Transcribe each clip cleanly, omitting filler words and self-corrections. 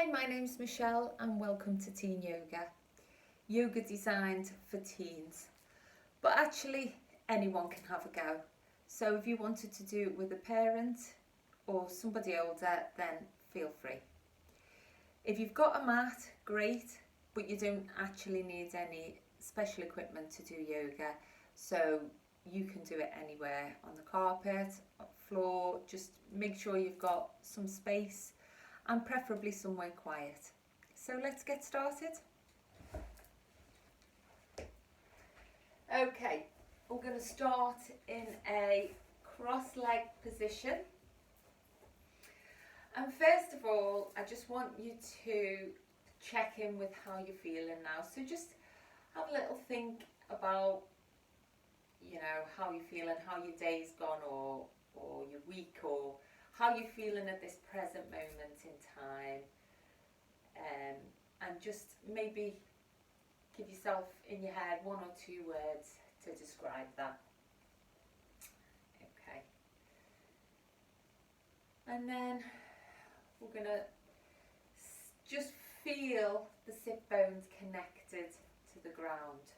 Hi, my name's Michelle and welcome to Teen Yoga. Yoga designed for teens, but actually anyone can have a go. So if you wanted to do it with a parent or somebody older, then feel free. If you've got a mat, great, but you don't actually need any special equipment to do yoga. So you can do it anywhere, on the carpet, on the floor. Just make sure you've got some space and preferably somewhere quiet. So let's get started. Okay, we're going to start in a cross-legged position. And first of all, I just want you to check in with how you're feeling now. So just have a little think about, how you're feeling, how your day's gone or your week, or how you're feeling at this present moment in time. And just maybe give yourself in your head one or two words to describe that. Okay. And then we're going to just feel the sit bones connected to the ground.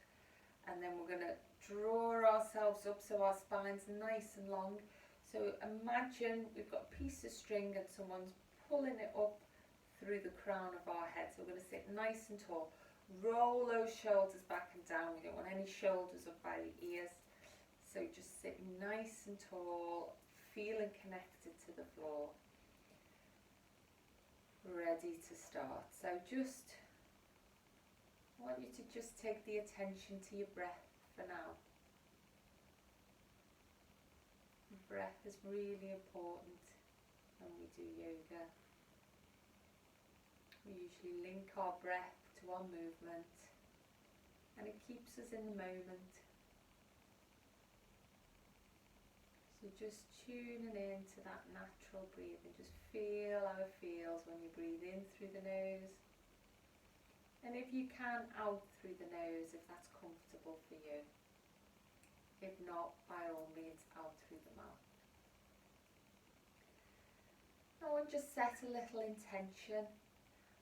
And then we're going to draw ourselves up so our spine's nice and long. So imagine we've got a piece of string and someone's pulling it up through the crown of our head. So we're going to sit nice and tall. Roll those shoulders back and down. We don't want any shoulders up by the ears. So just sit nice and tall, feeling connected to the floor. Ready to start. So I want you to just take the attention to your breath for now. Breath is really important when we do yoga. We usually link our breath to our movement and it keeps us in the moment. So just tuning in to that natural breathing. Just feel how it feels when you breathe in through the nose. And if you can, out through the nose if that's comfortable for you. If not, by all means, out through the mouth. Now I'll just set a little intention,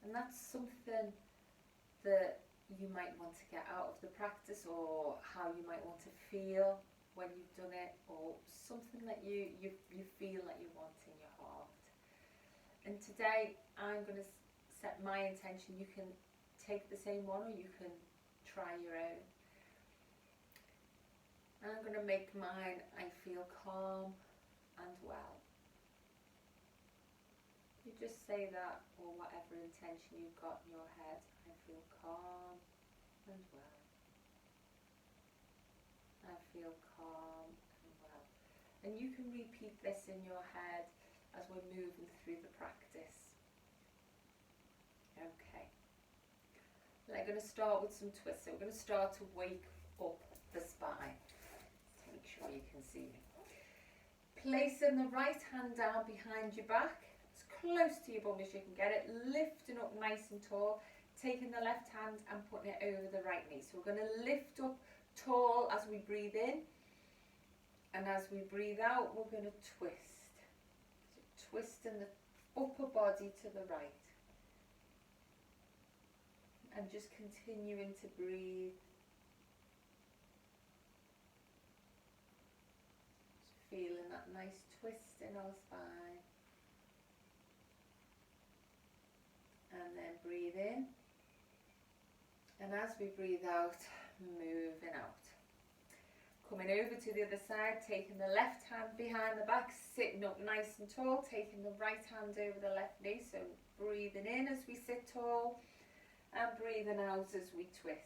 and that's something that you might want to get out of the practice, or how you might want to feel when you've done it, or something that you feel that you want in your heart. And today I'm going to set my intention. You can take the same one or you can try your own. And I'm going to make mine, I feel calm and well. You just say that, or whatever intention you've got in your head. I feel calm and well. I feel calm and well. And you can repeat this in your head as we're moving through the practice. Okay. We're going to start with some twists. So we're going to start to wake up the spine. Make sure you can see me. Placing the right hand down behind your back, as close to your bum as you can get it, lifting up nice and tall, taking the left hand and putting it over the right knee. So we're going to lift up tall as we breathe in, and as we breathe out we're going to twist. So twisting the upper body to the right. And just continuing to breathe. Just feeling that nice twist in our spine. And then breathe in. And as we breathe out, moving out. Coming over to the other side, taking the left hand behind the back, sitting up nice and tall, taking the right hand over the left knee. So breathing in as we sit tall. And breathing out as we twist.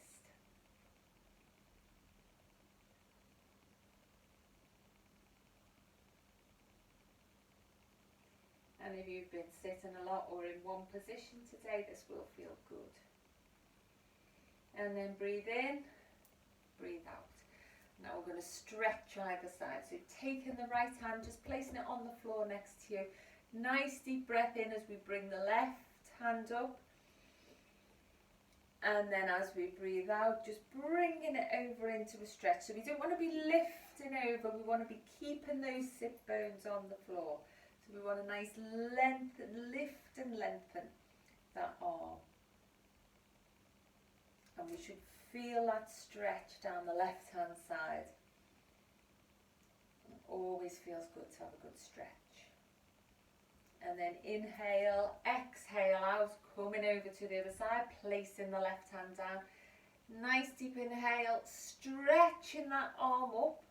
And if you've been sitting a lot or in one position today, this will feel good. And then breathe in, breathe out. Now we're going to stretch either side. So taking the right hand, just placing it on the floor next to you. Nice deep breath in as we bring the left hand up. And then as we breathe out, just bringing it over into a stretch. So we don't want to be lifting over, we want to be keeping those sit bones on the floor. So we want a nice length, lift and lengthen that And we should feel that stretch down the left hand side. It always feels good to have a good stretch. And then inhale, exhale out, coming over to the other side, placing the left hand down. Nice deep inhale, stretching that arm up.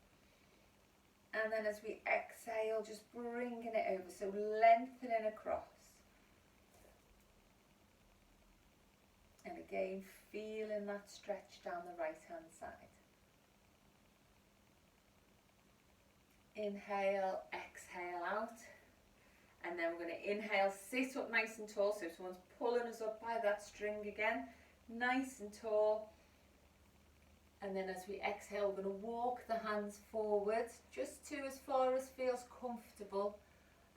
And then as we exhale, just bringing it over, so lengthening across. And again, feeling that stretch down the right hand side. Inhale, exhale out. And then we're going to inhale, sit up nice and tall. So if someone's pulling us up by that string again, nice and tall. And then as we exhale, we're going to walk the hands forward, just to as far as feels comfortable.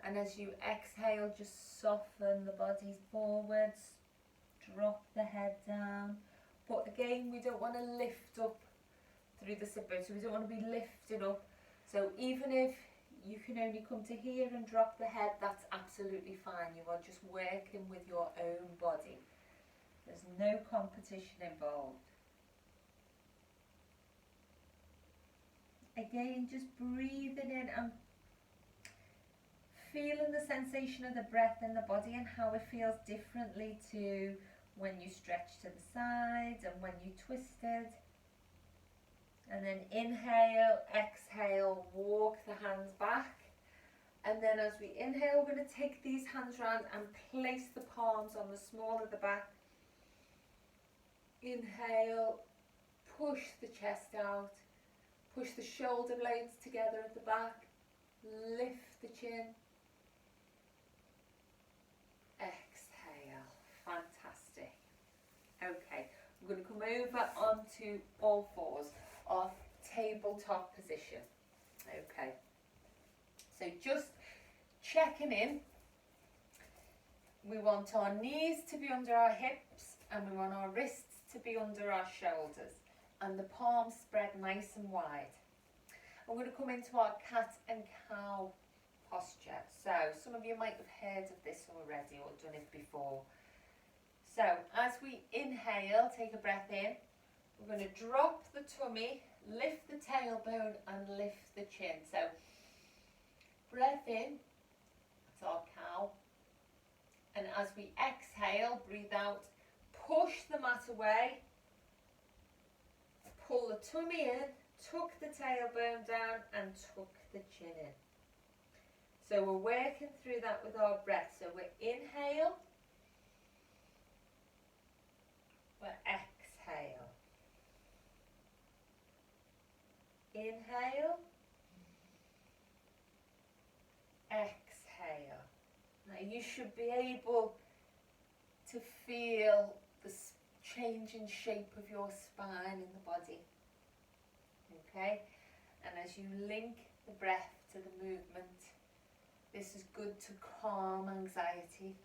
And as you exhale, just soften the body forwards, drop the head down. But again, we don't want to lift up through the sit bone, so we don't want to be lifted up. So even if you can only come to here and drop the head, that's absolutely fine. You are just working with your own body. There's no competition involved. Again, just breathing in and feeling the sensation of the breath in the body and how it feels differently to when you stretch to the side and when you twisted. And then inhale, exhale, walk the hands back. And then as we inhale, we're going to take these hands round and place the palms on the small of the back. Inhale, push the chest out, push the shoulder blades together at the back, lift the chin. Exhale, fantastic. Okay, I'm going to come over onto all fours, our tabletop position. Okay, so just checking in. We want our knees to be under our hips and we want our wrists to be under our shoulders and the palms spread nice and wide. I'm going to come into our cat and cow posture. So some of you might have heard of this already or done it before. So as we inhale, take a breath in, we're going to drop the tummy, lift the tailbone and lift the chin. So breath in, that's our cow. And as we exhale, breathe out, push the mat away, pull the tummy in, tuck the tailbone down and tuck the chin in. So we're working through that with our breath. So we inhale, we exhale. Inhale, exhale. Now you should be able to feel the change in shape of your spine in the body. Okay? And as you link the breath to the movement, this is good to calm anxiety.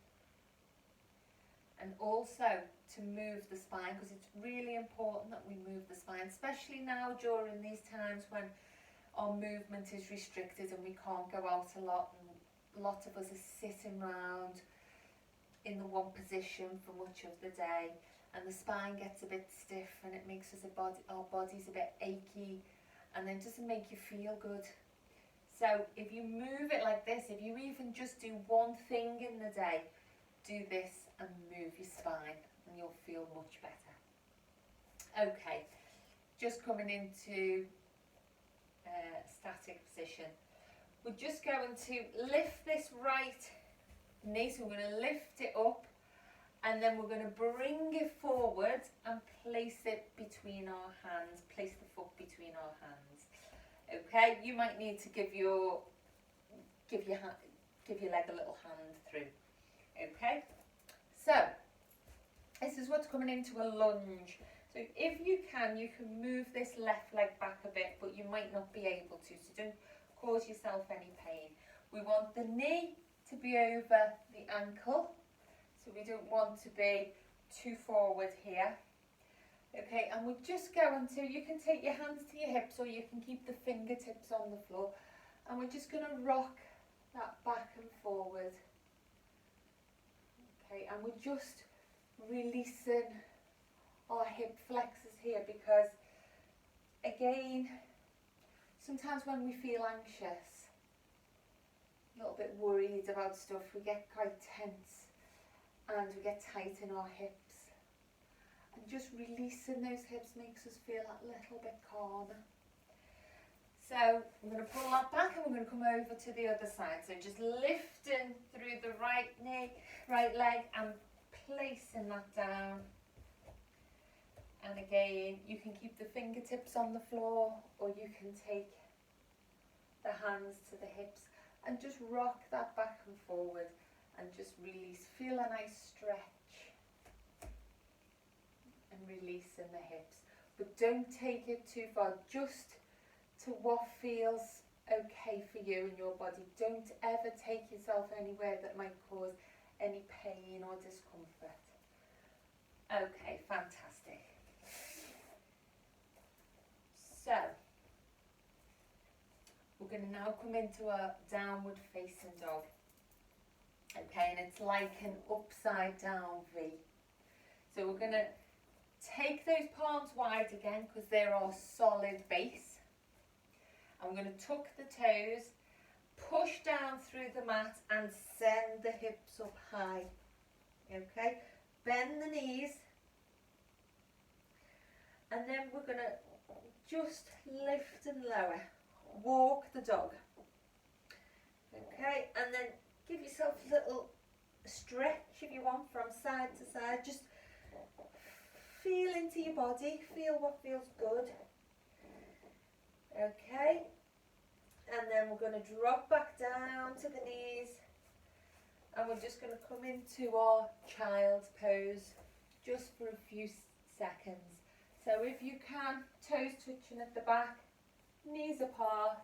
And also to move the spine, because it's really important that we move the spine, especially now during these times when our movement is restricted and we can't go out a lot, and a lot of us are sitting around in the one position for much of the day, and the spine gets a bit stiff and it makes us our bodies a bit achy, and then it doesn't make you feel good. So if you move it like this, if you even just do one thing in the day, do this and move your spine and you'll feel much better. Okay, just coming into static position. We're just going to lift this right knee, so we're going to lift it up and then we're going to bring it forward and place it between our hands, place the foot between our hands. Okay, you might need to give your leg a little hand through. Okay, so this is what's coming into a lunge. So if you can move this left leg back a bit, but you might not be able to, so don't cause yourself any pain. We want the knee to be over the ankle, so we don't want to be too forward here. Okay, and we're just going to, you can take your hands to your hips or you can keep the fingertips on the floor, and we're just going to rock that back and forward. Okay, and we're just releasing our hip flexors here, because again, sometimes when we feel anxious, a little bit worried about stuff, we get quite tense and we get tight in our hips. And just releasing those hips makes us feel that little bit calmer. So I'm going to pull that back and we're going to come over to the other side. So just lifting through the right knee, right leg, and placing that down. And again, you can keep the fingertips on the floor, or you can take the hands to the hips and just rock that back and forward and just release. Feel a nice stretch and release in the hips. But don't take it too far, just to what feels okay for you and your body. Don't ever take yourself anywhere that might cause any pain or discomfort. Okay, fantastic. So, we're going to now come into a downward facing dog. Okay, and it's like an upside down V. So we're going to take those palms wide again, because they're our solid base. And we're going to tuck the toes, push down through the mat and send the hips up high. Okay, bend the knees. And then we're going to just lift and lower. Walk the dog. Okay, and then give yourself a little stretch if you want from side to side. Just feel into your body, feel what feels good. Okay, and then we're going to drop back down to the knees, and we're just going to come into our child's pose just for a few seconds. So if you can, toes touching at the back, knees apart,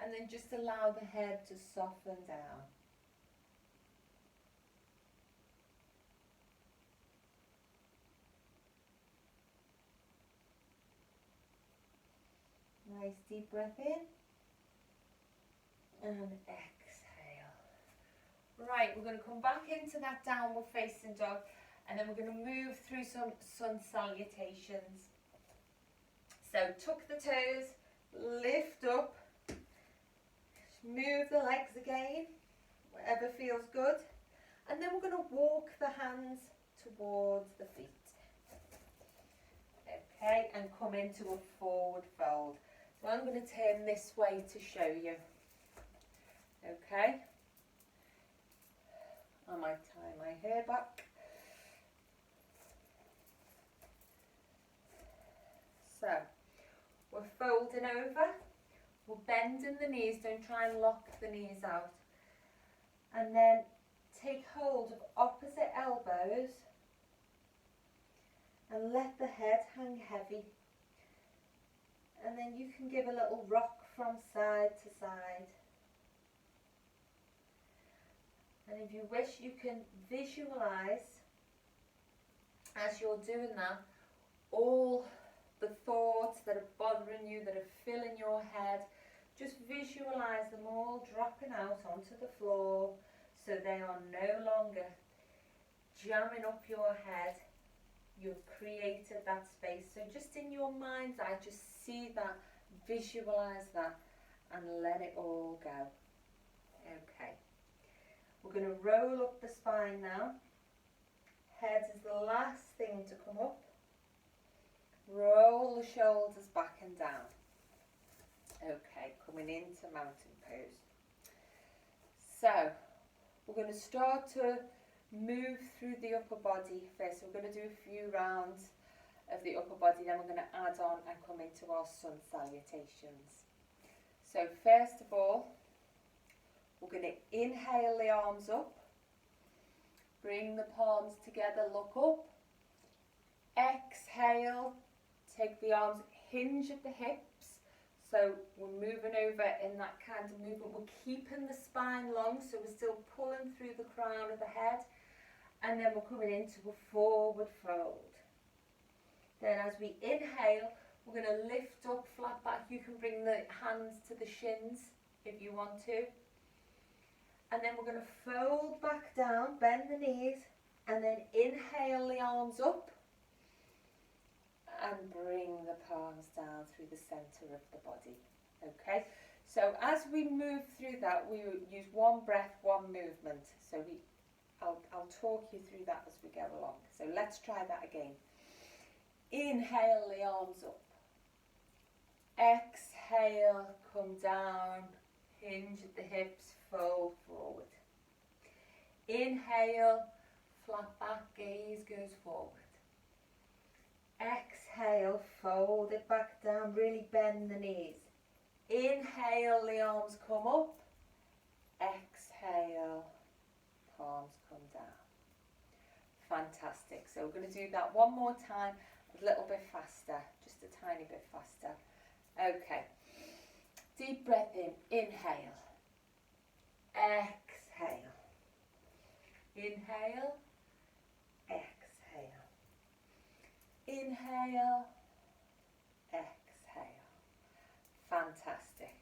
and then just allow the head to soften down. Nice deep breath in and exhale. Right, we're going to come back into that downward facing dog, and then we're going to move through some sun salutations. So tuck the toes, lift up, move the legs again, whatever feels good, and then we're going to walk the hands towards the feet. Okay, and come into a forward fold. So I'm going to turn this way to show you. Okay, I might tie my hair back. So we're folding over, we're bending the knees, don't try and lock the knees out. And then take hold of opposite elbows and let the head hang heavy. And then you can give a little rock from side to side. And if you wish, you can visualise, as you're doing that, all the thoughts that are bothering you, that are filling your head. Just visualise them all dropping out onto the floor, so they are no longer jamming up your head. You've created that space. So just in your mind's eye, just see that, visualise that, and let it all go. Okay. We're going to roll up the spine now. Head is the last thing to come up. Roll the shoulders back and down. Okay, coming into mountain pose. So, we're going to start to move through the upper body first. So we're going to do a few rounds of the upper body, then we're going to add on and come into our sun salutations. So first of all, we're going to inhale the arms up, bring the palms together, look up, exhale, take the arms, hinge at the hips, so we're moving over in that kind of movement. We're keeping the spine long, so we're still pulling through the crown of the head, and then we're coming into a forward fold. Then as we inhale, we're going to lift up, flat back. You can bring the hands to the shins if you want to. And then we're going to fold back down, bend the knees, and then inhale the arms up. and bring the palms down through the centre of the body. Okay, so as we move through that, we use one breath, one movement. So I'll talk you through that as we go along. So let's try that again. Inhale the arms up. Exhale, come down, hinge at the hips, fold forward. Inhale, flat back, gaze goes forward. Exhale, fold it back down, really bend the knees. Inhale, the arms come up. Exhale, palms come down. Fantastic. So we're going to do that one more time, a little bit faster, just a tiny bit faster. Okay. Deep breath in. Inhale. Exhale. Inhale. Exhale. Inhale. Exhale. Fantastic.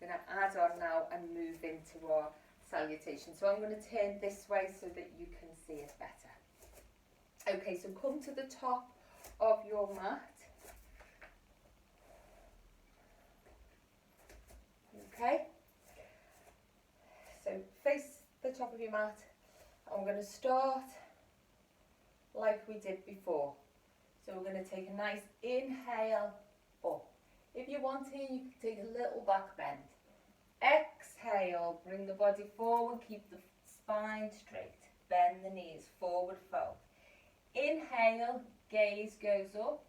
We're going to add on now and move into our salutation. So I'm going to turn this way so that you can see it better. Okay, so come to the top of your mat. Okay, so face the top of your mat. I'm going to start like we did before. So we're going to take a nice inhale up. If you want to, you can take a little back bend. Exhale, bring the body forward, keep the spine straight. Bend the knees, forward fold. Inhale, gaze goes up.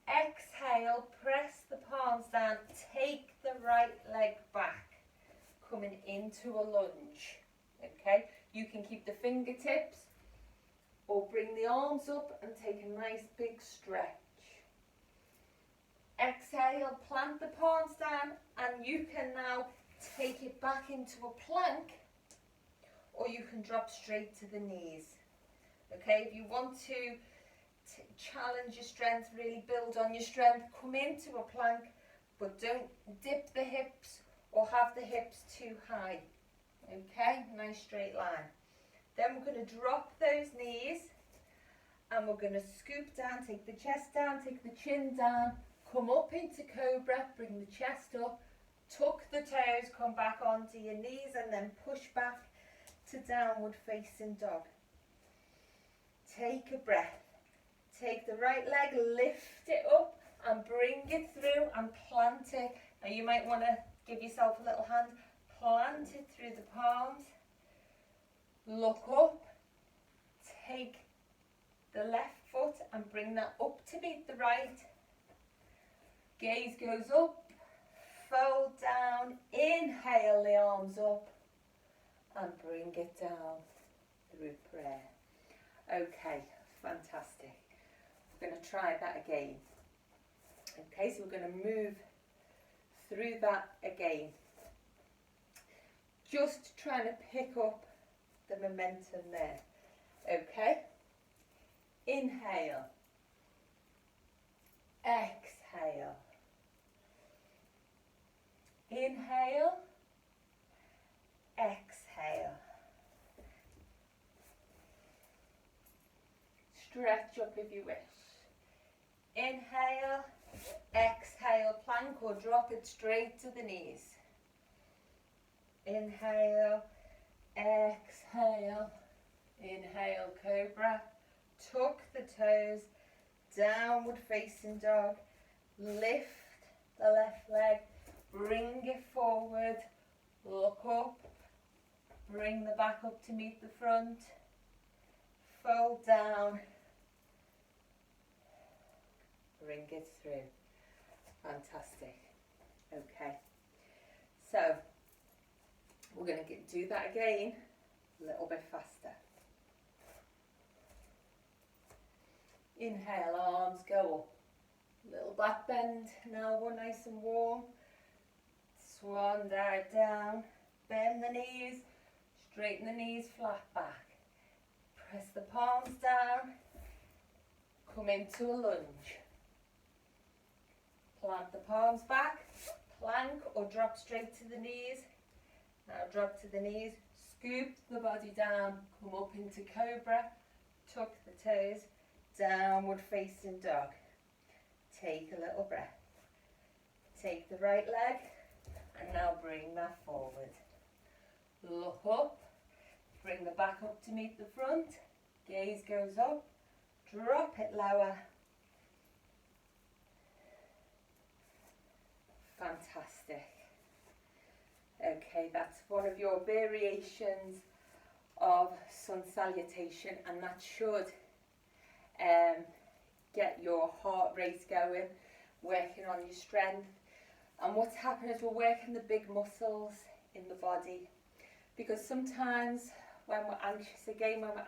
Exhale, press the palms down, take the right leg back, coming into a lunge. Okay, you can keep the fingertips or bring the arms up and take a nice big stretch. Exhale, plant the palms down, and you can now take it back into a plank, or you can drop straight to the knees. Okay, if you want to challenge your strength, really build on your strength, come into a plank, but don't dip the hips or have the hips too high. Okay, nice straight line. Then we're going to drop those knees and we're going to scoop down, take the chest down, take the chin down, come up into cobra, bring the chest up, tuck the toes, come back onto your knees and then push back to downward facing dog. Take a breath. Take the right leg, lift it up and bring it through and plant it. Now you might want to give yourself a little hand. Plant it through the palms. Look up. Take the left foot and bring that up to meet the right. Gaze goes up. Fold down. Inhale the arms up and bring it down through prayer. Okay, fantastic. We're going to try that again. Okay, so we're going to move through that again. Just trying to pick up the momentum there. Okay. Inhale. Exhale. Inhale. Exhale. Stretch up if you wish. Inhale, exhale, plank or drop it straight to the knees. Inhale, exhale, inhale, cobra. Tuck the toes, downward facing dog. Lift the left leg, bring it forward, look up, bring the back up to meet the front, fold down, bring it through. Fantastic. Okay, so we're going to do that again a little bit faster. Inhale, arms go up. Little back bend. Now we're nice and warm. Swan dive down. Bend the knees. Straighten the knees, flat back. Press the palms down. Come into a lunge. Plant the palms back. Plank or drop straight to the knees. Now drop to the knees. Scoop the body down. Come up into cobra. Tuck the toes. Downward facing dog. Take a little breath. Take the right leg and now bring that forward. Look up, bring the back up to meet the front, gaze goes up, drop it lower. Fantastic. Okay, that's one of your variations of sun salutation, and that should get your heart rate going, working on your strength. And what's happening is we're working the big muscles in the body, because sometimes when we're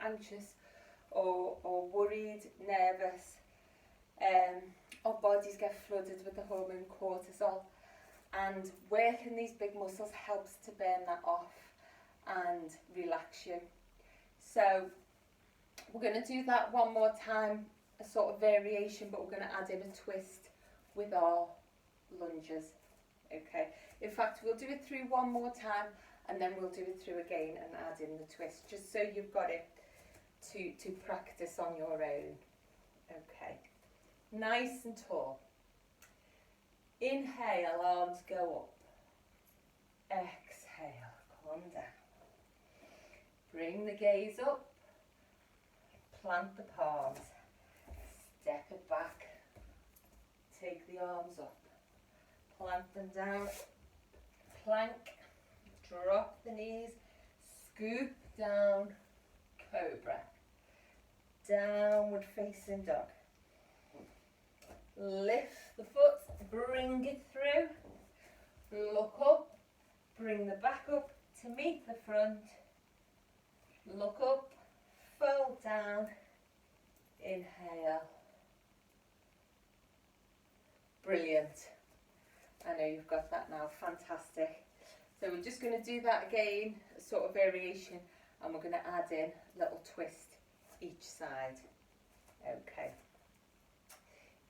anxious or worried, nervous, our bodies get flooded with the hormone cortisol, and working these big muscles helps to burn that off and relax you. So we're going to do that one more time, a sort of variation, but we're going to add in a twist with our lunges. Okay, in fact we'll do it through one more time and then we'll do it through again and add in the twist, just so you've got it to practice on your own. Okay, nice and tall. Inhale, arms go up. Exhale, come down. Bring the gaze up. Plant the palms. Step it back. Take the arms up. Plant them down. Plank. Drop the knees. Scoop down. Cobra. Downward facing dog. Lift the foot, bring it through, look up, bring the back up to meet the front, look up, fold down, inhale. Brilliant. I know you've got that now, fantastic. So we're just going to do that again, a sort of variation, and we're going to add in a little twist each side. Okay.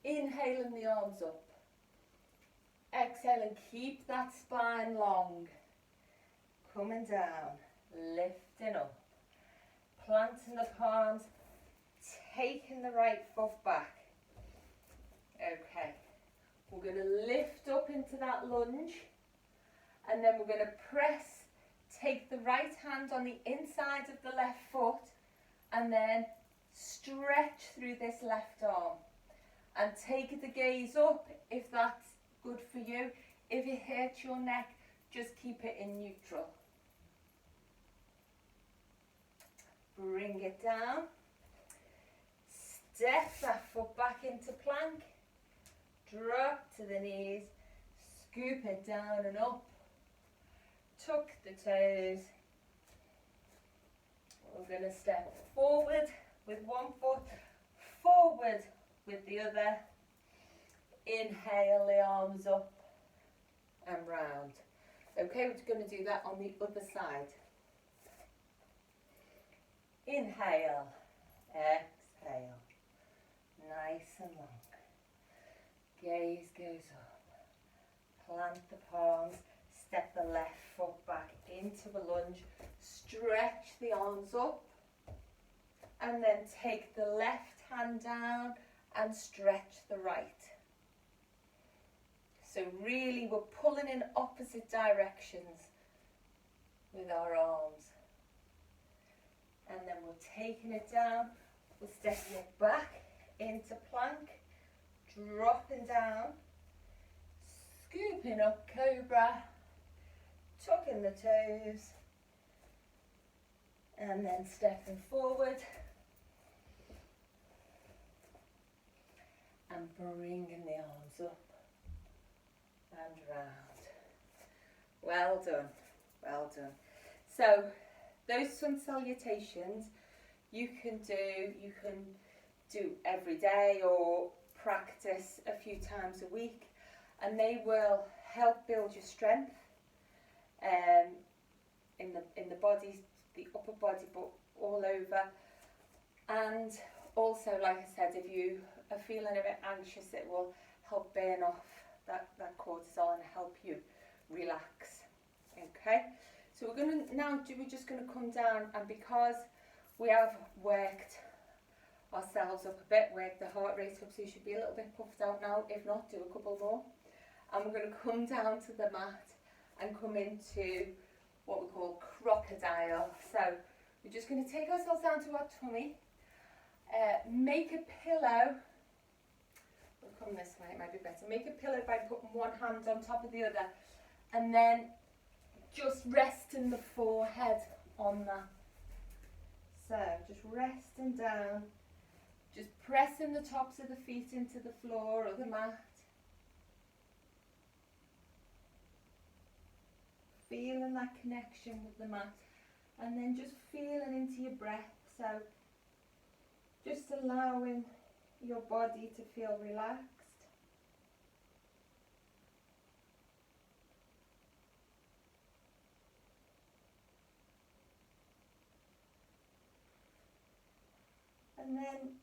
Inhaling the arms up. Exhale and keep that spine long. Coming down, lifting up. Planting the palms, taking the right foot back. Okay, we're going to lift up into that lunge, and then we're going to press, take the right hand on the inside of the left foot, and then stretch through this left arm. And take the gaze up if that's good for you. If it hurts your neck, just keep it in neutral. Bring it down. Step that foot back into plank. Drop to the knees. Scoop it down and up. Tuck the toes. We're going to step forward with one foot, forward with the other. Inhale the arms up and round. Okay, we're going to do that on the other side. Inhale, exhale, nice and long. Gaze goes up. Plant the palms, step the left foot back into a lunge. Stretch the arms up, and then take the left hand down and stretch the right. So really we're pulling in opposite directions with our arms. And then we're taking it down, we're stepping it back into plank, dropping down, scooping up cobra, tucking the toes, and then stepping forward. And bringing the arms up and round. Well done, well done. So those sun salutations you can do every day or practice a few times a week, and they will help build your strength in the body, the upper body, but all over. And also, like I said, if you are feeling a bit anxious, it will help burn off that cortisol and help you relax. Okay, so we're just going to come down, and because we have worked ourselves up a bit, work the heart rate up, so you should be a little bit puffed out now. If not, do a couple more. And we're going to come down to the mat and come into what we call crocodile. So we're just going to take ourselves down to our tummy, make a pillow. We'll come this way, it might be better. Make a pillow by putting one hand on top of the other, and then just resting the forehead on that. So just resting down, just pressing the tops of the feet into the floor or the mat. Feeling that connection with the mat, and then just feeling into your breath. So just allowing your body to feel relaxed. And then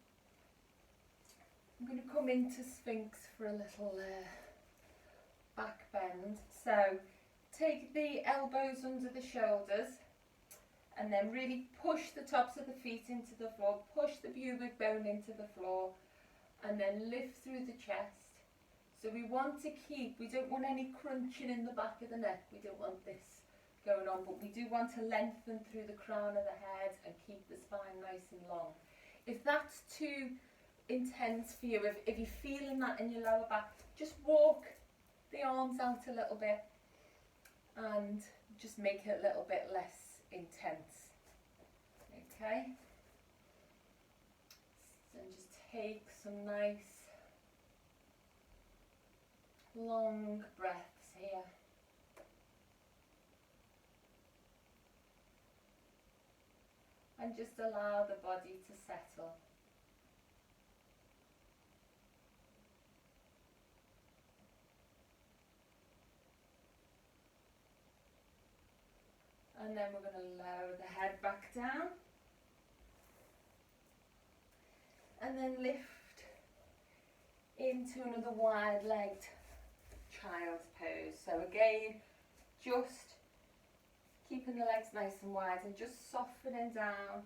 I'm going to come into Sphinx for a little back bend. So take the elbows under the shoulders and then really push the tops of the feet into the floor, push the pubic bone into the floor, and then lift through the chest. So we want to keep, we don't want any crunching in the back of the neck, we don't want this going on, but we do want to lengthen through the crown of the head and keep the spine nice and long. If that's too intense for you, if you're feeling that in your lower back, just walk the arms out a little bit and just make it a little bit less intense. Okay? So just take some nice long breaths here. And just allow the body to settle. And then we're going to lower the head back down. And then lift into another wide-legged child's pose. So again, just keeping the legs nice and wide and just softening down.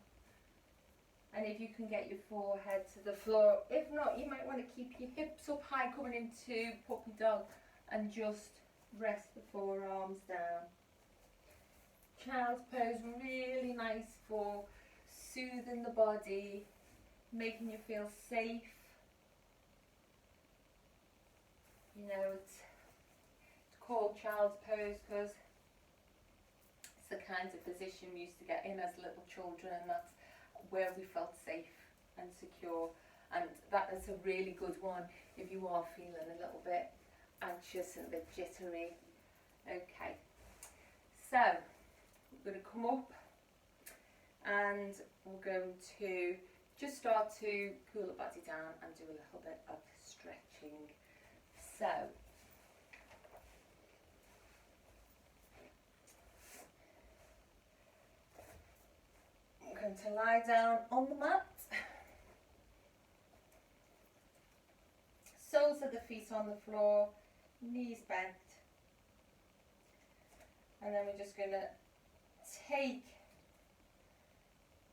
And if you can get your forehead to the floor, if not, you might want to keep your hips up high coming into puppy dog and just rest the forearms down. Child's pose, really nice for soothing the body, making you feel safe. You know, it's called child's pose because it's the kind of position we used to get in as little children, and that's where we felt safe and secure. And that is a really good one if you are feeling a little bit anxious and a bit jittery. Okay, so we're going to come up and we're going to just start to cool the body down and do a little bit of stretching. So I'm going to lie down on the mat, soles of the feet on the floor, knees bent, and then we're just going to take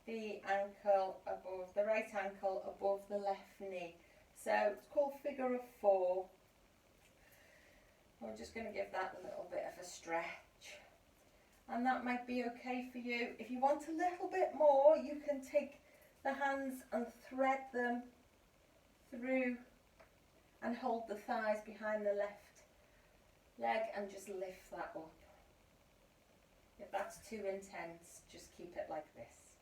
the ankle above, the right ankle above the left knee. So it's called figure of four. We're just going to give that a little bit of a stretch. And that might be okay for you. If you want a little bit more, you can take the hands and thread them through and hold the thighs behind the left leg and just lift that up. If that's too intense, just keep it like this.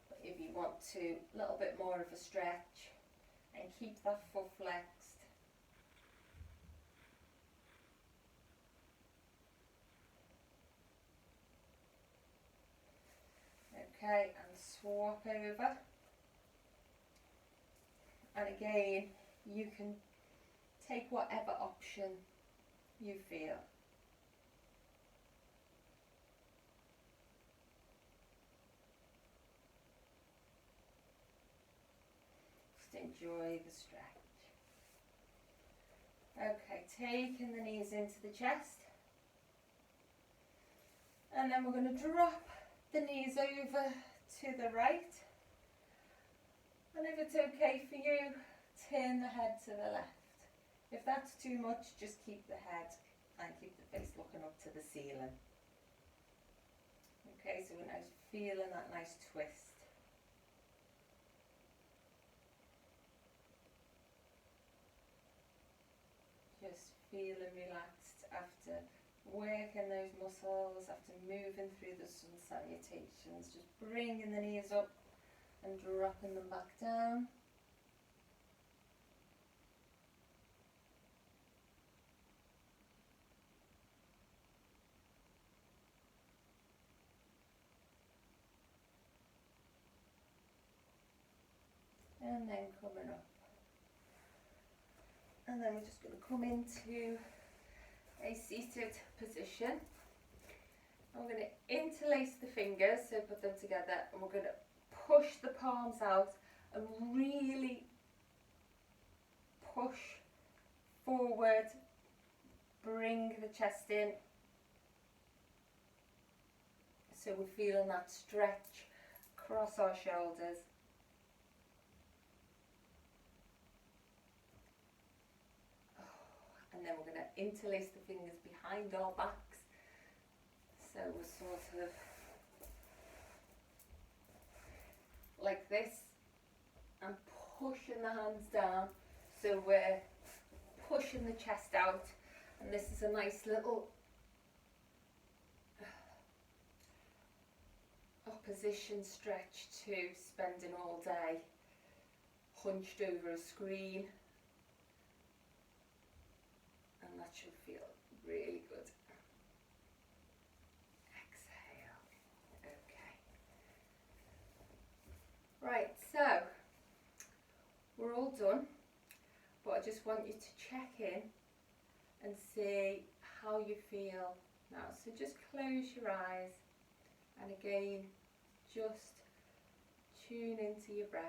But if you want to, a little bit more of a stretch and keep that foot flexed. Okay, and swap over. And again, you can take whatever option you feel. Just enjoy the stretch. Okay, taking the knees into the chest. And then we're going to drop the knees over to the right. And if it's okay for you, turn the head to the left. If that's too much, just keep the head and keep the face looking up to the ceiling. Okay, so we're now feeling that nice twist. Just feeling relaxed after working those muscles, after moving through the sun salutations. Just bringing the knees up and dropping them back down. And then coming up. And then we're just going to come into a seated position. I'm going to interlace the fingers, so put them together, and we're going to push the palms out and really push forward, bring the chest in. So we're feeling that stretch across our shoulders. And then we're going to interlace the fingers behind our backs. So we're sort of like this and pushing the hands down. So we're pushing the chest out, and this is a nice little opposition stretch to spending all day hunched over a screen. And that should feel really good. Exhale. Okay. Right, so we're all done, but I just want you to check in and see how you feel now. So just close your eyes and again, just tune into your breath.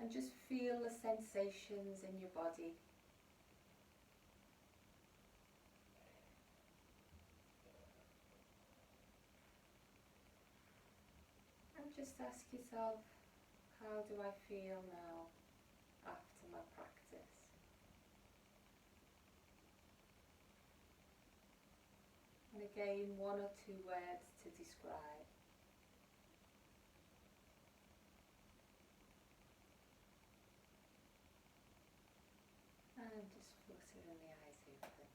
And just feel the sensations in your body. And just ask yourself, how do I feel now after my practice? And again, one or two words to describe. And just fluttering the eyes open.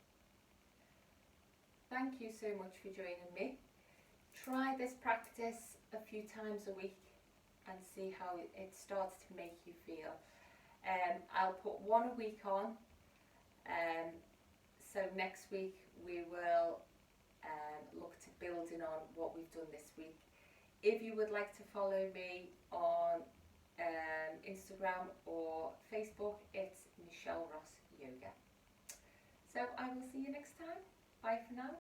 Thank you so much for joining me. Try this practice a few times a week and see how it starts to make you feel. I'll put one a week on. So next week we will look to building on what we've done this week. If you would like to follow me on Instagram or Facebook, it's Michele Ross Yoga. So I will see you next time. Bye for now.